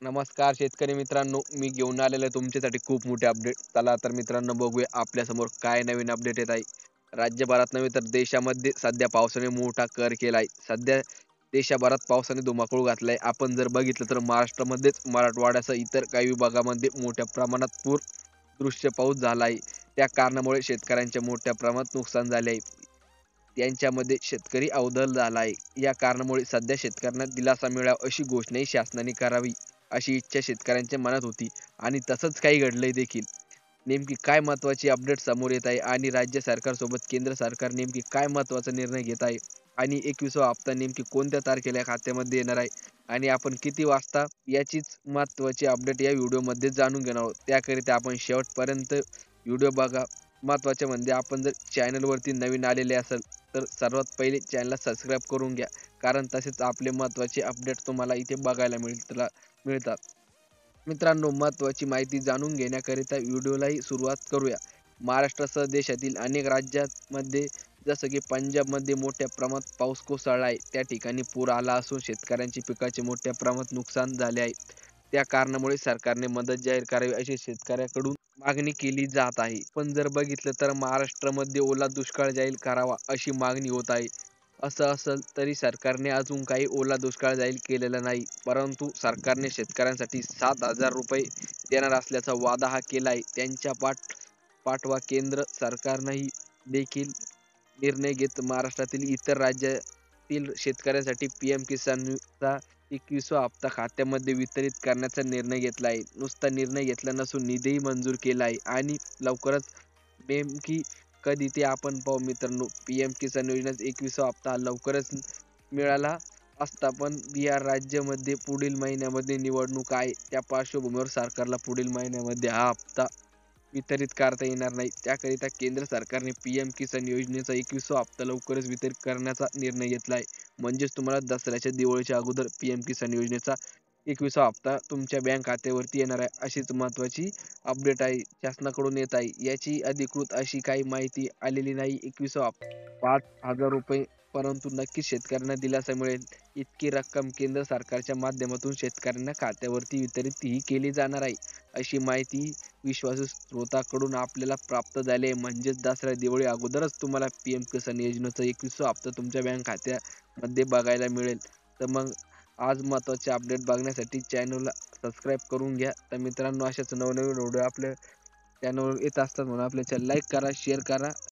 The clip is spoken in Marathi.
नमस्कार शेतकरी मित्रांनो, मी घेऊन आलेलो आहे तुमच्यासाठी खूप मोठे अपडेट. चला तर मित्रांनो बघूया आपल्यासमोर काय नवीन अपडेट येत आहे. राज्यभरात नव्हे तर देशामध्ये सध्या पावसाने मोठा कहर केला आहे. सध्या देशभरात पावसाने धुमाकूळ घातलाय. आपण जर बघितलं तर महाराष्ट्रामध्येच मराठवाड्यासह इतर काही विभागामध्ये मोठ्या प्रमाणात दृश्य पाऊस झाला आहे. त्या कारणामुळे शेतकऱ्यांच्या मोठ्या प्रमाणात नुकसान झाले आहे. त्यांच्यामध्ये शेतकरी अवदल झाला आहे. या कारणामुळे सध्या शेतकऱ्यांना दिलासा मिळावा अशी घोषणाही शासनाने करावी अशी इच्छा शेतकऱ्यांच्या मनात होती आणि तसंच काही घडलंय देखील. नेमकी काय महत्त्वाची अपडेट समोर येत आहे आणि राज्य सरकारसोबत केंद्र सरकार नेमकी काय महत्त्वाचा निर्णय घेत आहे आणि 21वा हप्ता नेमकी कोणत्या तारखेला खात्यामध्ये येणार आहे आणि आपण किती वाजता याचीच महत्त्वाची अपडेट या व्हिडिओमध्ये जाणून घेणार आहोत. त्याकरिता आपण शेवटपर्यंत व्हिडिओ बघा. महत्त्वाचे म्हणजे आपण जर चॅनलवरती नवीन आलेले असाल तर सर्वात पहिले चॅनलला सबस्क्राईब करून घ्या. कारण तसेच आपले महत्त्वाचे अपडेट तुम्हाला इथे बघायला मिळतात. मित्रांनो, महत्त्वाची माहिती जाणून घेण्याकरिता व्हिडिओलाही सुरुवात करूया. महाराष्ट्रासह देशातील अनेक राज्यांमध्ये जसं की पंजाबमध्ये मोठ्या प्रमाणात पाऊस कोसळला आहे. त्या ठिकाणी पूर आला असून शेतकऱ्यांची पिकाचे मोठ्या प्रमाणात नुकसान झाले आहे. त्या कारणामुळे सरकारने मदत जाहीर करावी अशी शेतकऱ्याकडून मागणी केली जात आहे. पण जर बघितलं तर महाराष्ट्रामध्ये ओला दुष्काळ जाहीर करावा अशी मागणी होत आहे. असं असेल तरी सरकारने अजून काही ओला दुष्काळ जाहीर केलेला नाही. परंतु सरकारने शेतकऱ्यांसाठी ₹7,000 देणार असल्याचा वादा हा केला आहे. त्यांच्या पाठवा केंद्र सरकारनेही देखील निर्णय घेत महाराष्ट्रातील इतर राज्यातील शेतकऱ्यांसाठी पीएम किसानचा 21वा हप्ता खात्यामध्ये वितरित करण्याचा निर्णय घेतला आहे. नुसता निर्णय घेतला नसून निधीही मंजूर केला आहे आणि लवकरच नेमकी कधी ते आपण पाहू मित्रांनो. पीएम किसान योजनेचा 21वा हप्ता लवकरच मिळाला असता, पण बिहार राज्यामध्ये पुढील महिन्यामध्ये निवडणूक आहे. त्या पार्श्वभूमीवर सरकारला पुढील महिन्यामध्ये हा हप्ता वितरित करता येणार नाही. त्याकरिता केंद्र सरकारने पीएम किसान योजनेचा 21वा हप्ता लवकरच वितरित करण्याचा निर्णय घेतला आहे. म्हणजेच तुम्हाला दसऱ्याच्या दिवाळीच्या अगोदर पीएम किसान योजनेचा 21वा हप्ता तुमच्या बँक खात्यावरती येणार आहे. अशीच महत्त्वाची अपडेट आहे शासनाकडून येत आहे. याची अधिकृत अशी काही माहिती आलेली नाही. 21वा हप्ता ₹5,000 परंतु नक्कीच शेतकऱ्यांना दिलासा मिळेल. इतकी रक्कम केंद्र सरकारच्या माध्यमातून शेतकऱ्यांना खात्यावरती वितरितही केली जाणार आहे. अशी माहिती विश्वासू स्रोताकडून आपल्याला प्राप्त झाली आहे. म्हणजेच दसरा दिवाळी अगोदरच तुम्हाला पीएम किसान योजनेचा 21वा हप्ता तुमच्या बँक खात्यामध्ये बघायला मिळेल. तर मग आज महत्त्वाचे अपडेट बघण्यासाठी चॅनलला सबस्क्राईब करून घ्या. तर मित्रांनो, अशाच नवनवीन व्हिडिओ आपल्या चॅनलवर येत असतात म्हणून आपल्या चॅनल लाईक करा, शेअर करा.